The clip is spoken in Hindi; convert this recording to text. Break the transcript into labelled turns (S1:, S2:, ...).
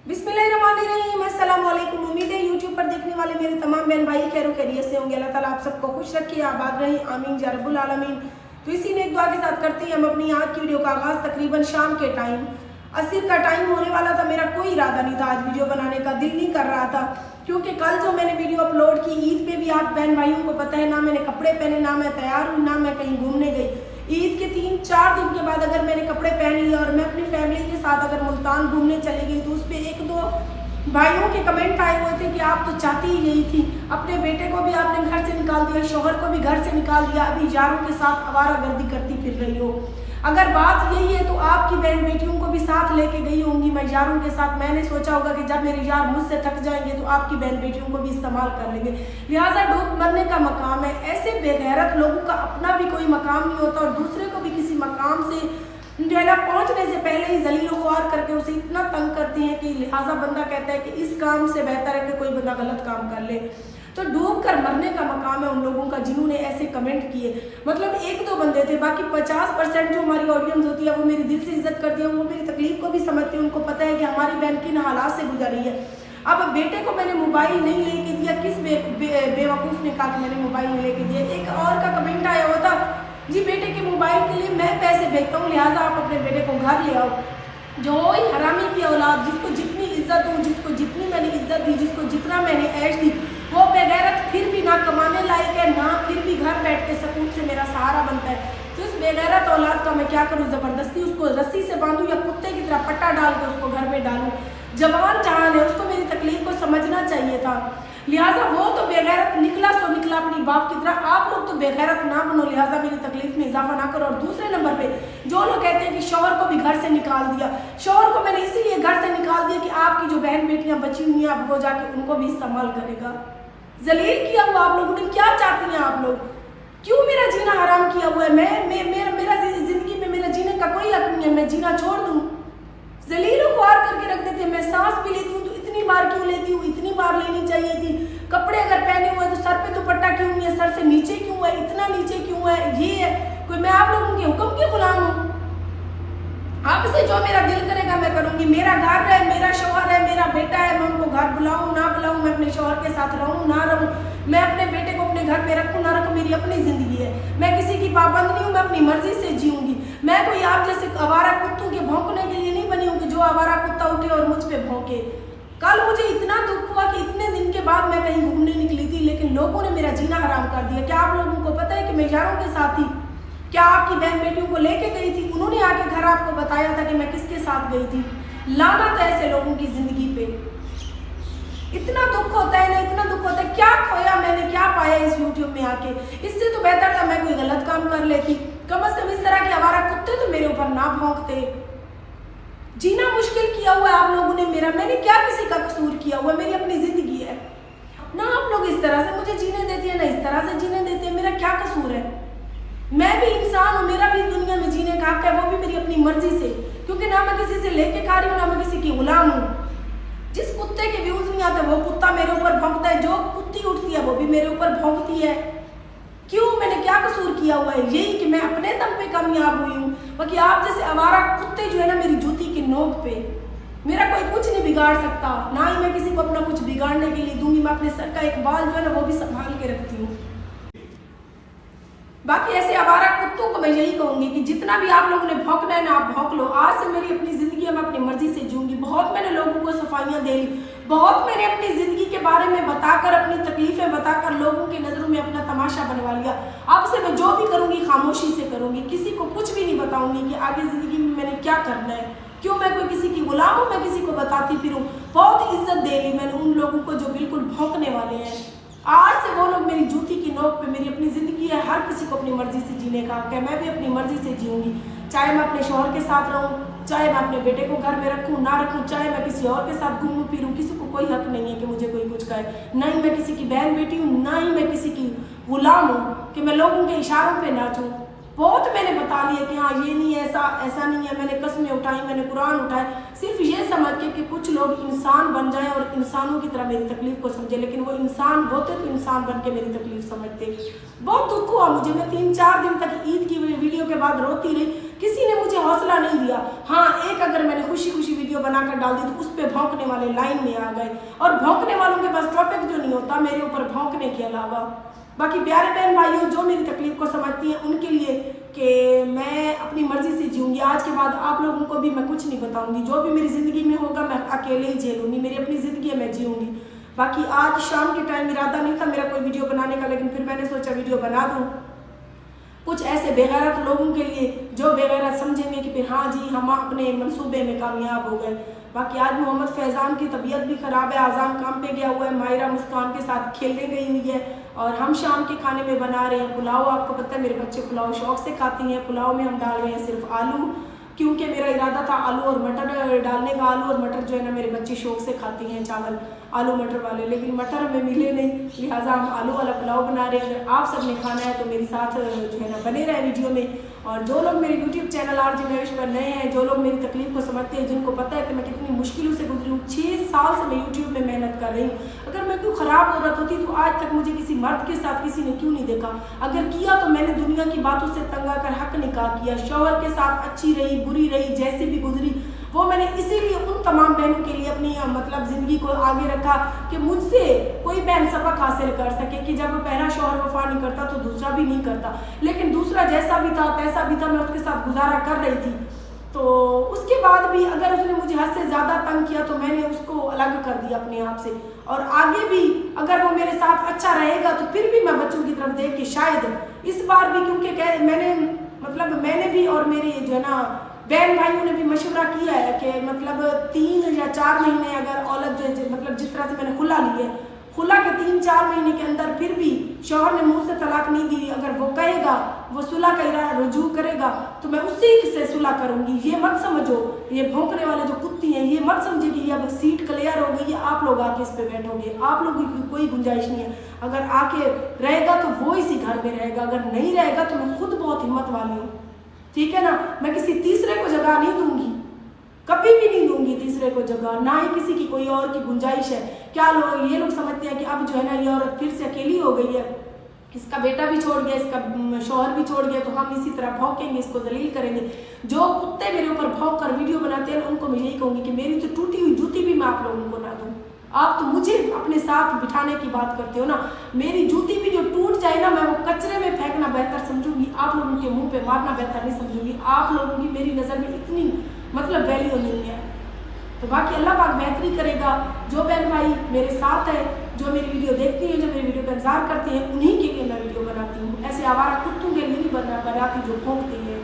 S1: बिस्मिल्लाहिर्रहमानिर्रहीम। अस्सलाम वालेकुम। उम्मीद है यूट्यूब पर देखने वाले मेरे तमाम बहन भाई खैर खैरियत से होंगे। अल्लाह ताला आप सबको खुश रखे, आबाद रहे, आमीन या रब्बुल आलमीन। तो इसी ने एक दुआ के साथ करते हैं हम अपनी आज की वीडियो का आगाज़। तकरीबन शाम के टाइम असर का टाइम होने वाला था। मेरा कोई इरादा नहीं था आज वीडियो बनाने का, दिल नहीं कर रहा था, क्योंकि कल जो मैंने वीडियो अपलोड की ईद पे भी आप बहन भाइयों को पता है ना मैंने कपड़े पहने, ना मैं तैयार हुई, ना मैं कहीं घूमने गई। ईद के 3-4 दिन के बाद अगर मैंने कपड़े पहन लिए और मैं अपनी फैमिली के साथ अगर मुल्तान घूमने चली गई, तो उस पर 1-2 भाइयों के कमेंट आए हुए थे कि आप तो चाहती ही यही थी, अपने बेटे को भी आपने घर से निकाल दिया, शोहर को भी घर से निकाल दिया, अभी यारों के साथ आवारागर्दी करती फिर रही हो। अगर बात यही है तो आपकी बहन बेटियों को भी साथ लेके गई होंगी मैं यारों के साथ। मैंने सोचा होगा कि जब मेरे यार मुझसे थक जाएंगे तो आपकी बहन बेटियों को भी इस्तेमाल कर लेंगे। लिहाजा डूब मरने का मकाम है। ऐसे बेगैरत लोगों का अपना भी कोई मकाम नहीं होता और दूसरे को भी किसी मकाम से जो है ना पहुंचने से पहले ही जलील ख्वार करके उसे इतना तंग करते हैं कि लिहाजा बंदा कहता है कि इस काम से बेहतर है कि कोई बंदा गलत काम कर ले। तो डूब कर मरने का मकाम है उन लोगों का जिन्होंने ऐसे कमेंट किए। मतलब 1-2 बंदे थे, बाकी 50% जो हमारी ऑडियंस होती है वो मेरी दिल से इज्जत करती है, वो मेरी तकलीफ को भी समझती है, उनको पता है कि हमारी बहन किन हालात से गुजर रही है। अब बेटे को मैंने मोबाइल नहीं लेके दिया, किस बेवकूफ़ ने कहा कि मैंने मोबाइल नहीं लेके दिया। एक और का कमेंट आया हुआ था, जी बेटे के मोबाइल के लिए मैं पैसे भेजता हूँ, लिहाजा आप अपने बेटे को घर ले आओ। जो ही हरामी की औलाद, जिसको जितनी इज्जत दूँ, जिसको जितनी मैंने इज्जत दी, जिसको जितना मैंने ऐश दी, वो बेगैरत फिर भी ना कमाने लायक है, ना फिर भी घर बैठ के सकून से मेरा सहारा बनता है। तो इस बेगैरत औलाद का मैं क्या करूँ, ज़बरदस्ती उसको रस्सी से बांधूँ या कुत्ते की तरह पट्टा डाल के उसको घर में डालूँ। जवान जहान है, उसको मेरी तकलीफ को समझना चाहिए था। लिहाजा वो तो बेगैरत निकला सो निकला अपनी बाप की तरह, आप लोग तो बेगैरत ना बनो, लिहाजा मेरी तकलीफ में इजाफा ना करो। और दूसरे नंबर पे जो लोग कहते हैं कि शौहर को भी घर से निकाल दिया, शौहर को मैंने इसीलिए घर से निकाल दिया कि आपकी जो बहन बेटियां बची हुई हैं अब वो जाके उनको भी इस्तेमाल करेगा। जलील किया हुआ आप लोगों ने, क्या चाहती हैं आप लोग, क्यों मेरा जीना हराम किया हुआ है? मेरा जिंदगी में मेरा जीने का कोई हक नहीं है, मैं जीना छोड़ दूँ? जलील ख्वार करके रख देते हैं। मैं सांस भी लेती हूँ तो इतनी बार क्यों लेती हूँ, इतनी बार लेनी चाहिए थी। कपड़े अगर पहने हुए तो सर पे दुपट्टा क्यों नहीं है, सर से नीचे क्यों है, इतना नीचे क्यों है, ये है कोई मैं आप लोगों के हुक्म की गुलाम हूँ? आपसे जो मेरा दिल करेगा मैं करूंगी। मेरा घर है, मेरा शौहर है, मेरा बेटा है, मैं उनको घर बुलाऊं ना बुलाऊं, मैं अपने शौहर के साथ रहूं ना रहूं, मैं अपने बेटे को अपने घर में रखूं ना रखूं, मेरी अपनी जिंदगी है। मैं किसी की पाबंद नहीं हूं, मैं अपनी मर्जी से जीऊंगी। मैं कोई आप जैसे आवारा कुत्तों के भौंकने के लिए नहीं बनी हूँ कि जो आवारा कुत्ता उठे और मुझ पर भौंके। कल मुझे इतना दुख हुआ कि इतने दिन के बाद मैं कहीं घूमने निकली थी, लेकिन लोगों ने मेरा जीना हराम कर दिया। क्या आप लोगों को पता है कि मैं यारों के साथ थी? क्या आपकी बहन बेटियों को लेके गई थी? उन्होंने आके घर आपको बताया था कि मैं किसके साथ गई थी? लानत है ऐसे लोगों की जिंदगी पे। इतना दुख होता है ना, इतना दुख होता है। क्या खोया मैंने, क्या पाया इस यूट्यूब में आके? इससे तो बेहतर था मैं कोई गलत काम कर लेती। कम से कम इस तरह के आवारा कुत्ते तो मेरे ऊपर ना भौंकते। जीना मुश्किल किया हुआ है आप लोगों ने मेरा। मैंने क्या किसी का कसूर किया हुआ? मेरी अपनी जिंदगी है ना। आप लोग इस तरह से मुझे जीने देती है ना इस तरह से जीने देते हैं, मेरा क्या कसूर है? मैं भी इंसान हूँ, मेरा भी दुनिया में जीने का हक है, वो भी मेरी अपनी मर्जी से, क्योंकि ना मैं किसी से लेके खा रही हूँ ना मैं किसी की गुलाम हूँ। जिस कुत्ते के व्यूज नहीं आते वो कुत्ता मेरे ऊपर भौंकता है, जो कुत्ती उठती है वो भी मेरे ऊपर भौंकती है। क्यों? मैंने क्या कसूर किया हुआ है? यही कि मैं अपने दम पे कामयाब हुई हूँ। बाकी आप जैसे आवारा कुत्ते जो है ना मेरी जूती की नोक पे, मेरा कोई कुछ नहीं बिगाड़ सकता, ना ही मैं किसी को अपना कुछ बिगाड़ने के लिए दूंगी। मैं अपने सर का एक बाल जो है ना वो भी संभाल के रखती हूँ। बाकी ऐसे आवारा कुत्तों को मैं यही कहूंगी कि जितना भी आप लोगों ने भौंकना है ना आप भौंक लो। आज से मेरी अपनी जिंदगी है, मैं अपनी मर्जी से जीऊंगी। बहुत मैंने लोगों को सफाइयां दे ली, बहुत मैंने अपनी जिंदगी के बारे में बताकर, अपनी तकलीफें बताकर लोगों की नजरों में अपना तमाशा बनवा लिया। अब से मैं जो भी करूंगी खामोशी से करूंगी, किसी को कुछ भी नहीं बताऊंगी कि आगे जिंदगी में मैंने क्या करना है। क्यों मैं कोई किसी की गुलाम हूँ, मैं किसी को बताती फिरूँ? बहुत इज्जत दे ली मैंने उन लोगों को जो बिल्कुल भौंकने वाले हैं। आज से वो लोग मेरी जूती की नोक पे, मेरी अपनी जिंदगी है, हर किसी को अपनी मर्जी से जीने का हक है। मैं भी अपनी मर्जी से जीऊंगी, चाहे मैं अपने शौहर के साथ रहूं, चाहे मैं अपने बेटे को घर में रखूं ना रखूं, चाहे मैं किसी और के साथ घूमूं फिरूं। किसी को कोई हक नहीं है कि मुझे कोई कुछ कहे। ना ही मैं किसी की बहन बेटी हूँ, ना ही मैं किसी की गुलाम हूँ कि मैं लोगों के इशारों पे नाचूं। बहुत मैंने बता लिया कि हाँ ये नहीं है, ऐसा नहीं है। मैंने कस्में उठाई, मैंने कुरान उठाए, सिर्फ ये समझ के कि कुछ लोग इंसान बन जाएं और इंसानों की तरह मेरी तकलीफ को समझे, लेकिन वो इंसान होते तो इंसान बन के मेरी तकलीफ समझते। बहुत दुख हुआ मुझे। मैं 3-4 दिन तक ईद की वीडियो के बाद रोती रही किसी ने मुझे हौसला नहीं दिया। हाँ, एक अगर मैंने खुशी खुशी वीडियो बनाकर डाल दी तो उस पर भौंकने वाले लाइन में आ गए, और भौंकने वालों के पास टॉपिक जो नहीं होता मेरे ऊपर भौंकने के अलावा। बाकी प्यारे बहन भाइयों, जो मेरी तकलीफ को समझती हैं उनके लिए कि मैं अपनी मर्जी से जीऊँगी। आज के बाद आप लोगों को भी मैं कुछ नहीं बताऊँगी, जो भी मेरी ज़िंदगी में होगा मैं अकेले ही झेलूँगी, मेरी अपनी ज़िंदगी मैं जीऊँगी। बाकी आज शाम के टाइम इरादा नहीं था मेरा कोई वीडियो बनाने का, लेकिन फिर मैंने सोचा वीडियो बना दूँ कुछ ऐसे बेगैरत लोगों के लिए जो बेगैरत समझेंगे कि फिर हाँ जी हम अपने मंसूबे में कामयाब हो गए। बाकी आज मोहम्मद फैज़ान की तबीयत भी ख़राब है, आज़ान काम पे गया हुआ है, मायरा मुस्कान के साथ खेलने गई हुई है, और हम शाम के खाने में बना रहे हैं पुलाव। आपको पता है मेरे बच्चे पुलाव शौक से खाती हैं। पुलाव में हम डाल रहे हैं सिर्फ आलू, क्योंकि मेरा इरादा था आलू और मटर डालने का। आलू और मटर जो है ना मेरे बच्चे शौक से खाती हैं चावल आलू मटर वाले, लेकिन मटर हमें मिले नहीं, लिहाजा हम आलू वाला पुलाव बना रहे हैं। अगर आप सब ने खाना है तो मेरे साथ जो है ना बने रहे वीडियो में। और जो लोग मेरे यूट्यूब चैनल आरजे महेश पर नए हैं, जो लोग मेरी तकलीफ को समझते हैं, जिनको पता है कि मैं कितनी मुश्किलों से गुजरी हूँ, 6 साल से मैं यूट्यूब में मेहनत कर रही हूँ। अगर मैं क्यों ख़राब औरत होती तो आज तक मुझे किसी मर्द के साथ किसी ने क्यों नहीं देखा? अगर किया तो मैंने दुनिया की बातों से तंग आकर हक निकाह किया। शौहर के साथ अच्छी रही बुरी रही जैसी भी गुजरी, वो मैंने इसीलिए उन तमाम बहनों के लिए अपनी मतलब ज़िंदगी को आगे रखा कि मुझसे कोई बहन सबक हासिल कर सके कि जब पहला शौहर वफा नहीं करता तो दूसरा भी नहीं करता, लेकिन दूसरा जैसा भी था तैसा भी था, मैं उसके साथ गुजारा कर रही थी। तो उसके बाद भी अगर उसने मुझे हद से ज़्यादा तंग किया तो मैंने उसको अलग कर दिया अपने आप से, और आगे भी अगर वो मेरे साथ अच्छा रहेगा तो फिर भी मैं बच्चों की तरफ देख के शायद इस बार भी, क्योंकि मैंने भी और मेरे जो है ना बहन भाइयों ने भी मशवरा किया है कि मतलब 3 या 4 महीने अगर औरत जो मतलब जिस तरह से मैंने खुला ली है, खुला के 3-4 महीने के अंदर फिर भी शौहर ने मुंह से तलाक नहीं दी, अगर वो कहेगा वो सुलह का रुजू करेगा तो मैं उसी से सुलह करूंगी। ये मत समझो, ये भौंकने वाले जो कुत्ती हैं ये मत समझे कि ये अब सीट क्लियर हो गई है, आप लोग आके इस पे बैठोगे, आप लोगों की कोई गुंजाइश नहीं है। अगर आके रहेगा तो वो इसी घर में रहेगा, अगर नहीं रहेगा तो मैं खुद बहुत हिम्मत वाली हूँ, ठीक है ना। मैं किसी तीसरे को जगह नहीं दूंगी, कभी भी नहीं दूंगी तीसरे को जगह, ना ही किसी की कोई और की गुंजाइश है। क्या ये लोग समझते हैं कि अब जो है ना ये औरत फिर से अकेली हो गई है, इसका बेटा भी छोड़ गया, इसका शौहर भी छोड़ गया, तो हम इसी तरह भौंकेंगे, इसको जलील करेंगे। जो कुत्ते मेरे ऊपर भौंक कर वीडियो बनाते हैं उनको मैं यही कहूँगी कि मेरी तो टूटी हुई जूती भी मैं आप लोगों को ना दूँ। आप तो मुझे अपने साथ बिठाने की बात करते हो ना, मेरी जूती भी जो टूट जाए ना मैं वो कचरे में फेंकना बेहतर समझूंगी, आप लोगों के मुंह पे मारना बेहतर नहीं समझूंगी। आप लोगों की मेरी नज़र में इतनी मतलब वैल्यू नहीं है। तो बाकी अल्लाह पाक बेहतरी करेगा। जो बहन भाई मेरे साथ है, जो मेरी वीडियो देखती हैं, जो मेरी वीडियो का इंतजार करते हैं, उन्हीं के लिए मैं वीडियो बनाती हूँ। ऐसे आवारा कुत्तों के लिए नहीं बनाती जो भौंकती है।